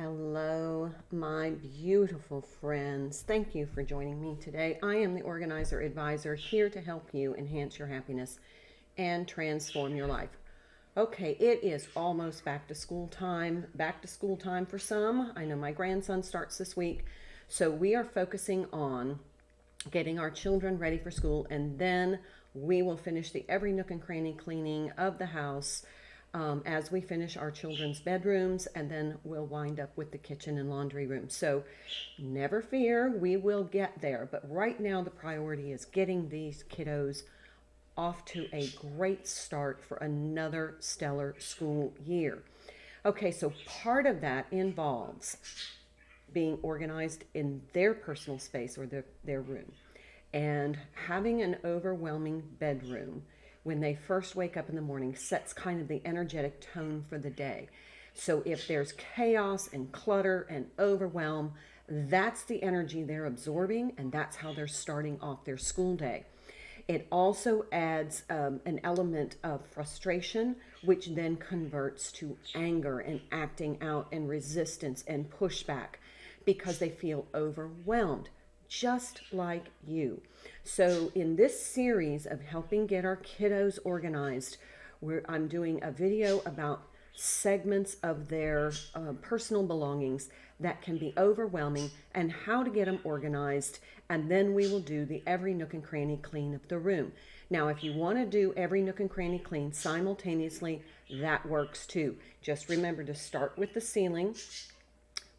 Hello, my beautiful friends. Thank you for joining me today. I am the Organizer Advisor here to help you enhance your happiness and transform your life. Okay, it is almost back to school time. Back to school time for some. I know my grandson starts this week. So we are focusing on getting our children ready for school, and then we will finish the every nook and cranny cleaning of the house as we finish our children's bedrooms, and then we'll wind up with the kitchen and laundry room. So never fear, we will get there. But right now, the priority is getting these kiddos off to a great start for another stellar school year. Okay, so part of that involves being organized in their personal space or their room, and having an overwhelming bedroom when they first wake up in the morning sets kind of the energetic tone for the day. So if there's chaos and clutter and overwhelm, that's the energy they're absorbing, and that's how they're starting off their school day. It also adds an element of frustration, which then converts to anger and acting out and resistance and pushback because they feel overwhelmed, just like you. So in this series of helping get our kiddos organized, I'm doing a video about segments of their personal belongings that can be overwhelming and how to get them organized. And then we will do the every nook and cranny clean of the room. Now, if you want to do every nook and cranny clean simultaneously, that works too. Just remember to start with the ceiling,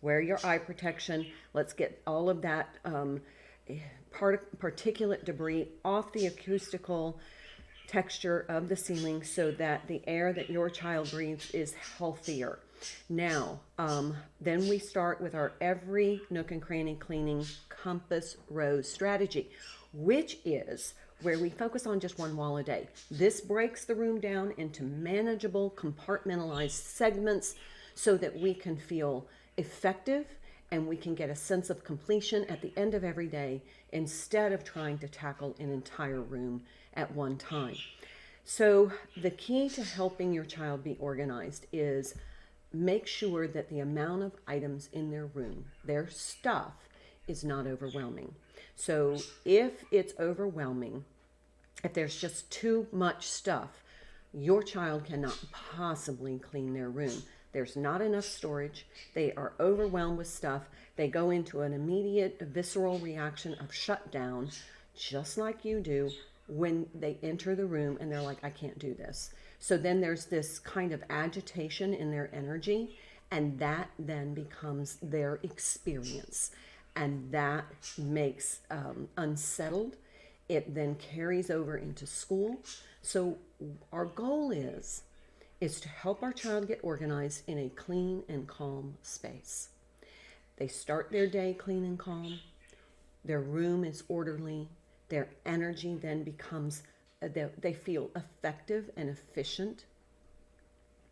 wear your eye protection. Let's get all of that particulate debris off the acoustical texture of the ceiling so that the air that your child breathes is healthier. Now, then we start with our every nook and cranny cleaning compass rose strategy, which is where we focus on just one wall a day. This breaks the room down into manageable, compartmentalized segments so that we can feel effective and we can get a sense of completion at the end of every day instead of trying to tackle an entire room at one time. So the key to helping your child be organized is make sure that the amount of items in their room, their stuff, is not overwhelming. So if it's overwhelming, if there's just too much stuff, your child cannot possibly clean their room. There's not enough storage. They are overwhelmed with stuff. They go into an immediate visceral reaction of shutdown, just like you do when they enter the room and they're like, I can't do this. So then there's this kind of agitation in their energy, and that then becomes their experience. And that makes unsettled. It then carries over into school. So our goal is to help our child get organized in a clean and calm space. They start their day clean and calm. Their room is orderly. Their energy then becomes, they feel effective and efficient.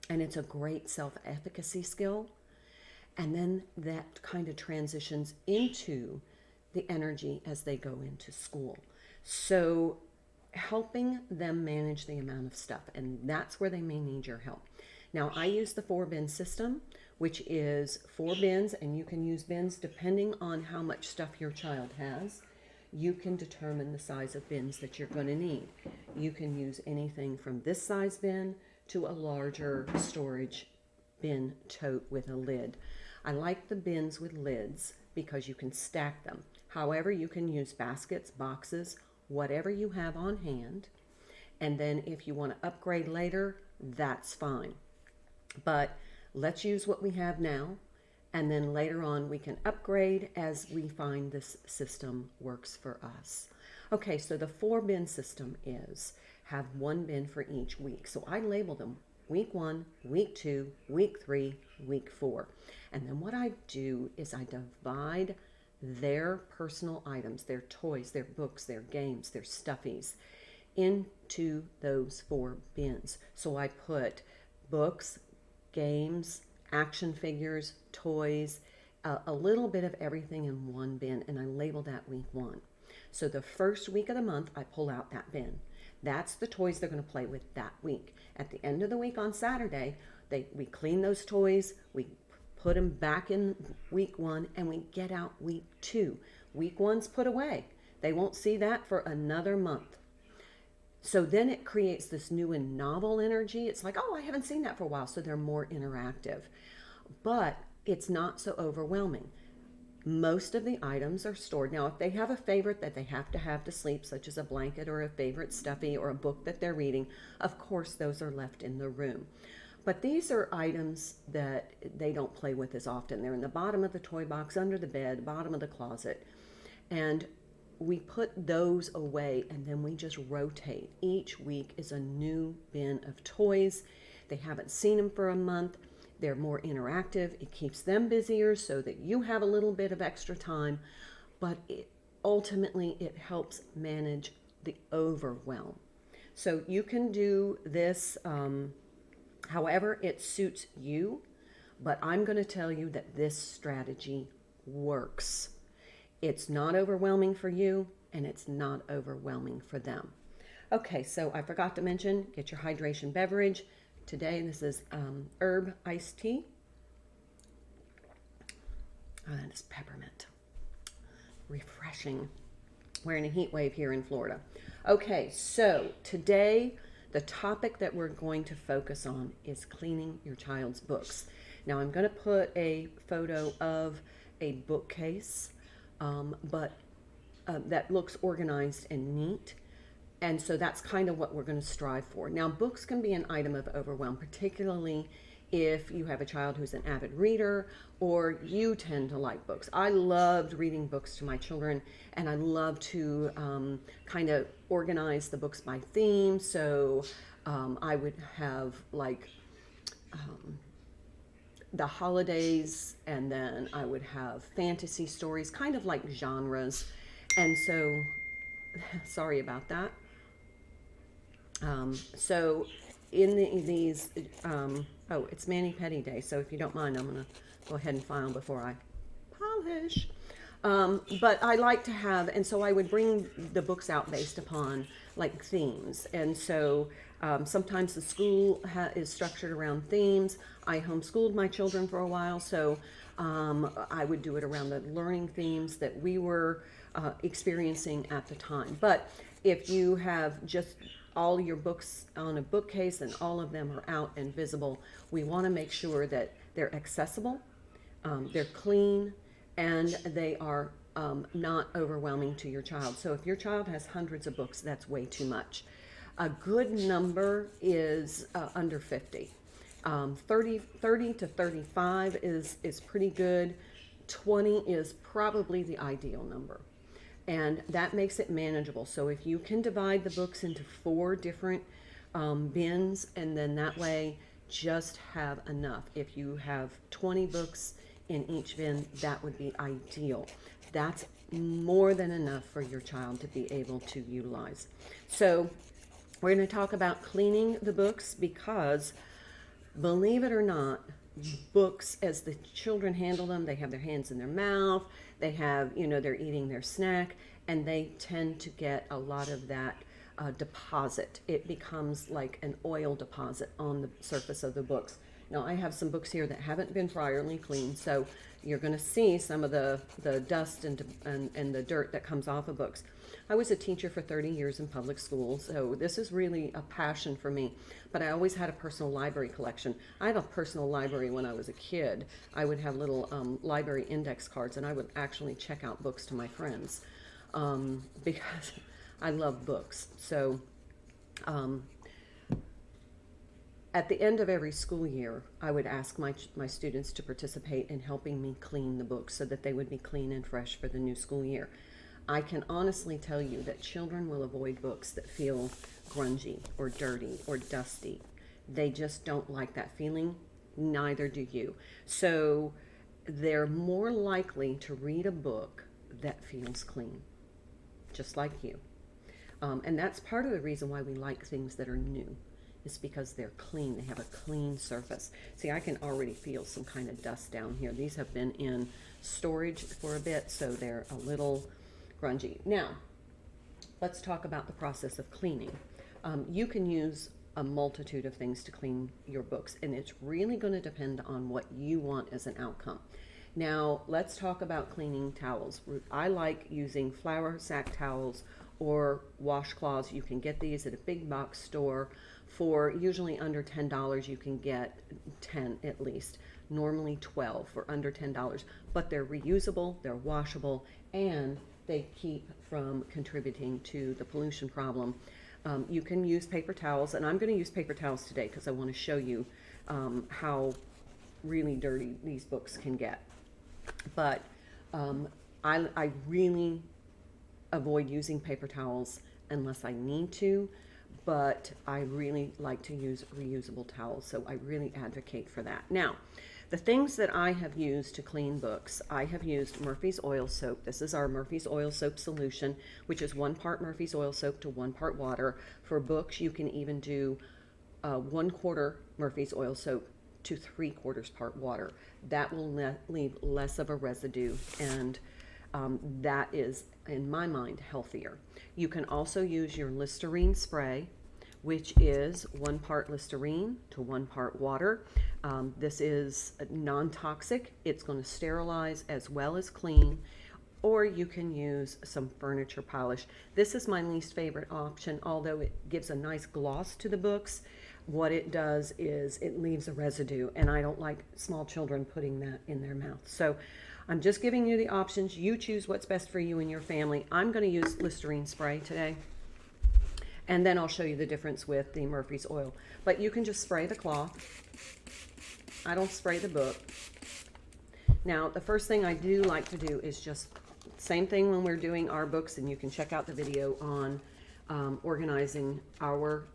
And it's a great self-efficacy skill. And then that kind of transitions into the energy as they go into school. So helping them manage the amount of stuff, and that's where they may need your help. Now, I use the 4-bin system, which is 4 bins, and you can use bins depending on how much stuff your child has. You can determine the size of bins that you're going to need. You can use anything from this size bin to a larger storage bin tote with a lid. I like the bins with lids because you can stack them. However, you can use baskets, boxes, whatever you have on hand. And then if you want to upgrade later, that's fine. But let's use what we have now. And then later on, we can upgrade as we find this system works for us. Okay, so the 4-bin system is have 1 bin for each week. So I label them week 1, week 2, week 3, week 4. And then what I do is I divide their personal items, their toys, their books, their games, their stuffies, into those 4 bins. So I put books, games, action figures, toys, a little bit of everything in 1 bin, and I label that week 1. So the first week of the month, I pull out that bin. That's the toys they're going to play with that week. At the end of the week on Saturday, we clean those toys, we put them back in week 1, and we get out week 2. Week 1's put away. They won't see that for another month. So then it creates this new and novel energy. It's like, oh, I haven't seen that for a while. So they're more interactive. But it's not so overwhelming. Most of the items are stored. Now, if they have a favorite that they have to sleep, such as a blanket or a favorite stuffy or a book that they're reading, of course, those are left in the room. But these are items that they don't play with as often. They're in the bottom of the toy box, under the bed, bottom of the closet. And we put those away, and then we just rotate. Each week is a new bin of toys. They haven't seen them for a month. They're more interactive. It keeps them busier so that you have a little bit of extra time, but ultimately it helps manage the overwhelm. So you can do this however it suits you, but I'm going to tell you that this strategy works. It's not overwhelming for you, and it's not overwhelming for them. Okay, so I forgot to mention, get your hydration beverage. Today, this is herb iced tea. And it's peppermint. Refreshing. We're in a heat wave here in Florida. Okay, so today, the topic that we're going to focus on is cleaning your child's books. Now, I'm going to put a photo of a bookcase, but that looks organized and neat. And so that's kind of what we're going to strive for. Now, books can be an item of overwhelm, particularly if you have a child who's an avid reader or you tend to like books. I loved reading books to my children, and I love to kind of organize the books by theme. So I would have like the holidays, and then I would have fantasy stories, kind of like genres. And so, sorry about that. So in these, oh, it's Mani-Pedi Day. So if you don't mind, I'm going to go ahead and file before I polish. But I like to have, and so I would bring the books out based upon like themes. And so sometimes the school is structured around themes. I homeschooled my children for a while, so I would do it around the learning themes that we were experiencing at the time. But if you have just all your books on a bookcase and all of them are out and visible, we want to make sure that they're accessible, they're clean, and they are not overwhelming to your child. So if your child has hundreds of books, that's way too much. A good number is under 50. 30 to 35 is pretty good. 20 is probably the ideal number. And that makes it manageable. So if you can divide the books into 4 different bins, and then that way just have enough. If you have 20 books in each bin, that would be ideal. That's more than enough for your child to be able to utilize. So we're going to talk about cleaning the books because, believe it or not, books, as the children handle them, they have their hands in their mouth, they have, they're eating their snack, and they tend to get a lot of that deposit. It becomes like an oil deposit on the surface of the books. Now, I have some books here that haven't been priorly cleaned, so you're going to see some of the dust and the dirt that comes off of books. I was a teacher for 30 years in public schools, so this is really a passion for me. But I always had a personal library collection. I had a personal library when I was a kid. I would have little library index cards, and I would actually check out books to my friends because I love books. So at the end of every school year, I would ask my students to participate in helping me clean the books so that they would be clean and fresh for the new school year. I can honestly tell you that children will avoid books that feel grungy or dirty or dusty. They just don't like that feeling. Neither do you. So they're more likely to read a book that feels clean, just like you. And that's part of the reason why we like things that are new. It's because they're clean. They have a clean surface. See, I can already feel some kind of dust down here. These have been in storage for a bit, so they're a little grungy. Now, let's talk about the process of cleaning. You can use a multitude of things to clean your books, and it's really going to depend on what you want as an outcome. Now, let's talk about cleaning towels. I like using flour sack towels or washcloths. You can get these at a big box store for usually under $10. You can get 10 at least, normally 12 for under $10, but they're reusable, they're washable, and they keep from contributing to the pollution problem. You can use paper towels, and I'm going to use paper towels today because I want to show you how really dirty these books can get. But I really avoid using paper towels unless I need to, but I really like to use reusable towels, so I really advocate for that. Now, the things that I have used to clean books, I have used Murphy's oil soap. This is our Murphy's oil soap solution, which is 1 part Murphy's oil soap to 1 part water. For books, you can even do 1/4 Murphy's oil soap to 3/4 part water. That will leave less of a residue, and that is, in my mind, healthier. You can also use your Listerine spray, which is 1 part Listerine to 1 part water. This is non-toxic. It's going to sterilize as well as clean. Or you can use some furniture polish. This is my least favorite option, although it gives a nice gloss to the books. What it does is it leaves a residue, and I don't like small children putting that in their mouth. So I'm just giving you the options. You choose what's best for you and your family. I'm going to use Listerine spray today, and then I'll show you the difference with the Murphy's oil. But you can just spray the cloth. I don't spray the book. Now, the first thing I do like to do is just same thing when we're doing our books, and you can check out the video on organizing our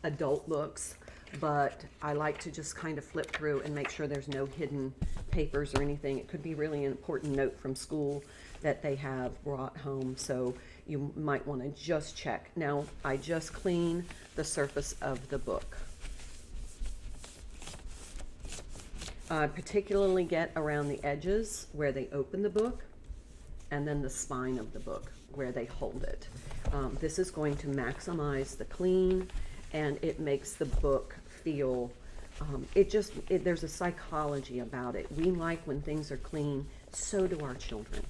adult books, but I like to just kind of flip through and make sure there's no hidden papers or anything. It could be really an important note from school that they have brought home, so you might want to just check. Now, I just clean the surface of the book. I particularly get around the edges where they open the book, and then the spine of the book where they hold it. This is going to maximize the clean, and it makes the book feel, there's a psychology about it. We like when things are clean, so do our children.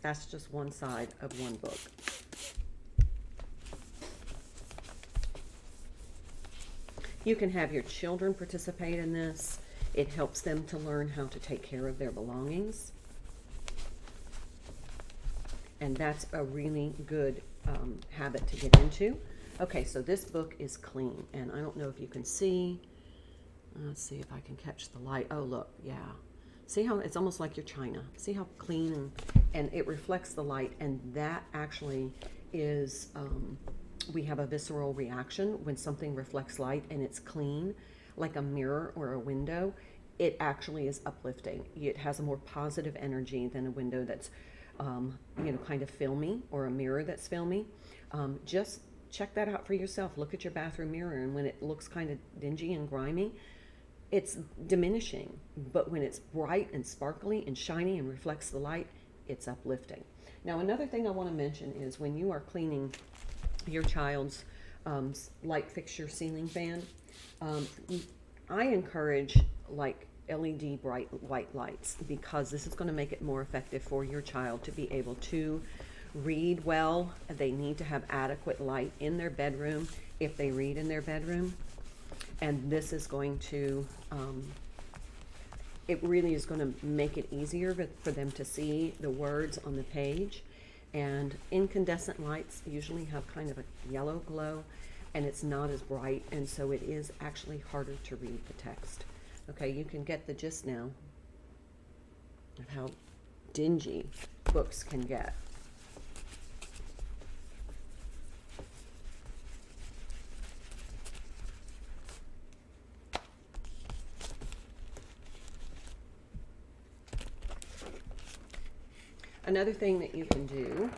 That's just one side of one book. You can have your children participate in this. It helps them to learn how to take care of their belongings. And that's a really good habit to get into. Okay, so this book is clean, and I don't know if you can see. Let's see if I can catch the light. Oh, look, yeah. See how it's almost like your china. See how clean, and it reflects the light, and that actually is, we have a visceral reaction when something reflects light and it's clean, like a mirror or a window. It actually is uplifting. It has a more positive energy than a window that's kind of filmy, or a mirror that's filmy. Just check that out for yourself. Look at your bathroom mirror, and when it looks kind of dingy and grimy, it's diminishing. But when it's bright and sparkly and shiny and reflects the light, it's uplifting. Now, another thing I want to mention is when you are cleaning your child's light fixture ceiling fan, I encourage like LED bright white lights, because this is going to make it more effective for your child to be able to read well. They need to have adequate light in their bedroom if they read in their bedroom, and this is going to it really is going to make it easier for them to see the words on the page. And incandescent lights usually have kind of a yellow glow, and it's not as bright, and so it is actually harder to read the text. Okay, you can get the gist now of how dingy books can get. Another thing that you can do,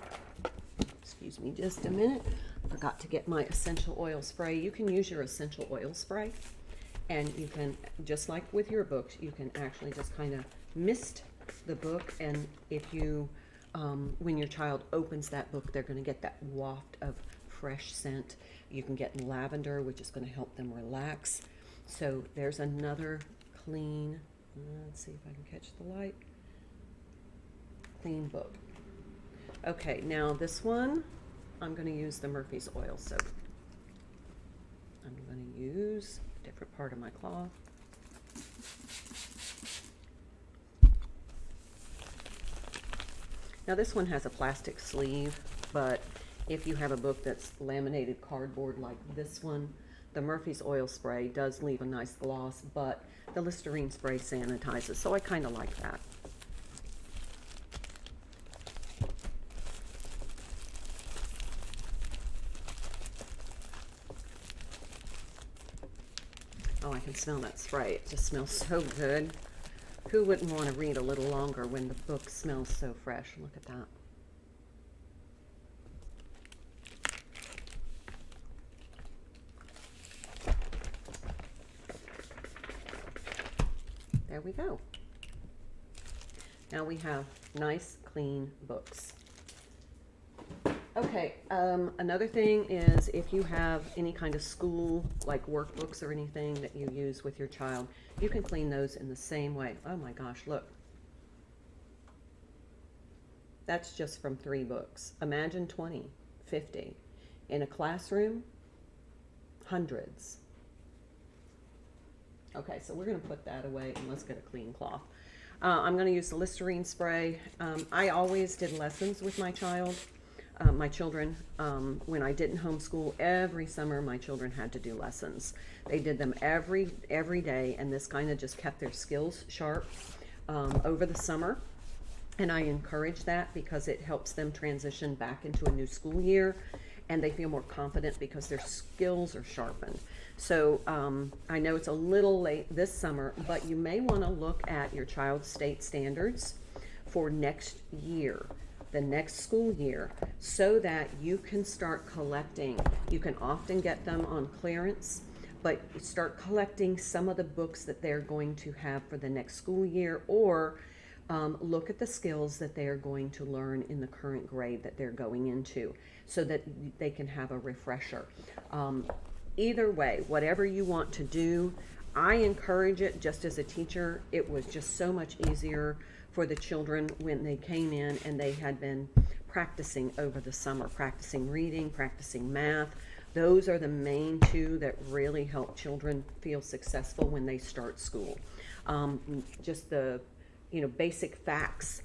excuse me just a minute, forgot to get my essential oil spray. You can use your essential oil spray, and you can, just like with your books, you can actually just kind of mist the book, and if you when your child opens that book, they're going to get that waft of fresh scent. You can get lavender, which is going to help them relax. So there's another clean, let's see if I can catch the light, clean book. Okay, now this one, I'm going to use the Murphy's Oil Soap. I'm going to use a different part of my cloth. Now this one has a plastic sleeve, but if you have a book that's laminated cardboard like this one, the Murphy's Oil Spray does leave a nice gloss, but the Listerine spray sanitizes, so I kind of like that. Oh, I can smell that spray. It just smells so good. Who wouldn't want to read a little longer when the book smells so fresh? Look at that. There we go. Now we have nice, clean books. Okay, another thing is if you have any kind of school, like workbooks or anything that you use with your child, you can clean those in the same way. Oh my gosh, look. That's just from 3 books. Imagine 20, 50. In a classroom, hundreds. Okay, so we're going to put that away and let's get a clean cloth. I'm going to use the Listerine spray. I always did lessons with my children. When I didn't homeschool, every summer my children had to do lessons. They did them every day, and this kind of just kept their skills sharp over the summer. And I encourage that because it helps them transition back into a new school year, and they feel more confident because their skills are sharpened. So I know it's a little late this summer, but you may want to look at your child's state standards for next year, the next school year, so that you can start collecting. You can often get them on clearance, but start collecting some of the books that they're going to have for the next school year, or look at the skills that they are going to learn in the current grade that they're going into, so that they can have a refresher. Either way, whatever you want to do, I encourage it. Just as a teacher, it was just so much easier for the children when they came in and they had been practicing over the summer, practicing reading, practicing math. Those are the main 2 that really help children feel successful when they start school. Just the basic facts,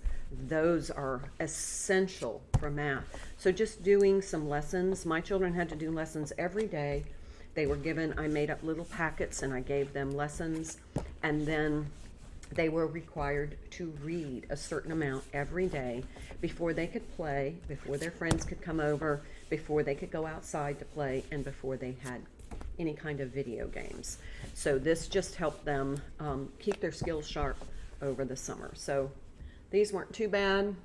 those are essential for math. So just doing some lessons. My children had to do lessons every day. They were given, I made up little packets and I gave them lessons, and then they were required to read a certain amount every day before they could play, before their friends could come over, before they could go outside to play, and before they had any kind of video games. So this just helped them keep their skills sharp over the summer. So these weren't too bad,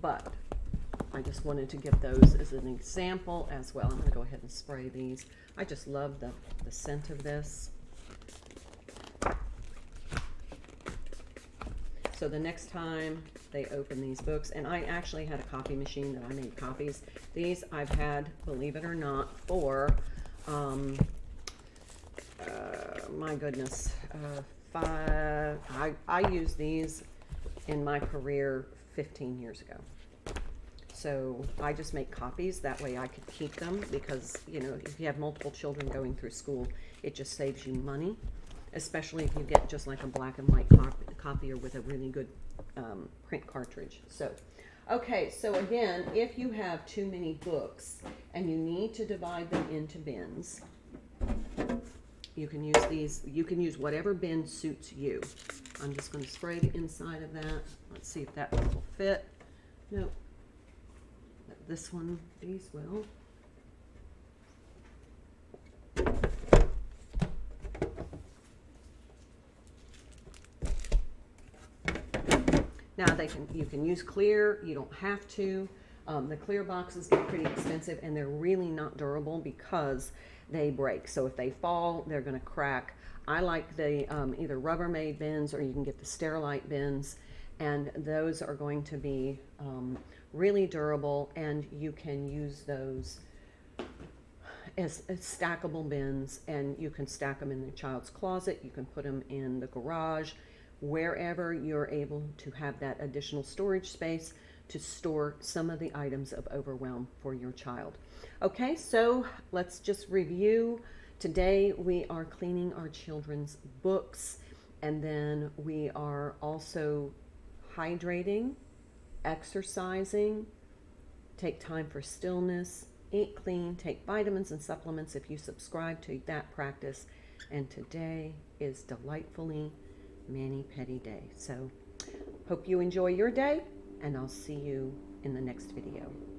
but I just wanted to give those as an example as well. I'm going to go ahead and spray these. I just love the scent of this. So the next time they open these books, and I actually had a copy machine that I made copies. These I've had, believe it or not, for, my goodness, I used these in my career 15 years ago. So I just make copies, that way I could keep them, because if you have multiple children going through school, it just saves you money, especially if you get just like a black and white copier with a really good print cartridge. So okay, so again, if you have too many books and you need to divide them into bins, you can use these. You can use whatever bin suits you. I'm just going to spray the inside of that. Let's see if that one will fit. Nope. This one, these will. Now you can use clear. You don't have to. The clear boxes get pretty expensive, and they're really not durable because they break. So if they fall, they're going to crack. I like the either Rubbermaid bins, or you can get the Sterilite bins, And those are going to be really durable, and you can use those as stackable bins, and you can stack them in the child's closet, you can put them in the garage, wherever you're able to have that additional storage space to store some of the items of overwhelm for your child. Okay, so let's just review. Today we are cleaning our children's books, and then we are also hydrating, exercising, take time for stillness, eat clean, take vitamins and supplements if you subscribe to that practice. And today is delightfully mani-pedi day. So hope you enjoy your day, and I'll see you in the next video.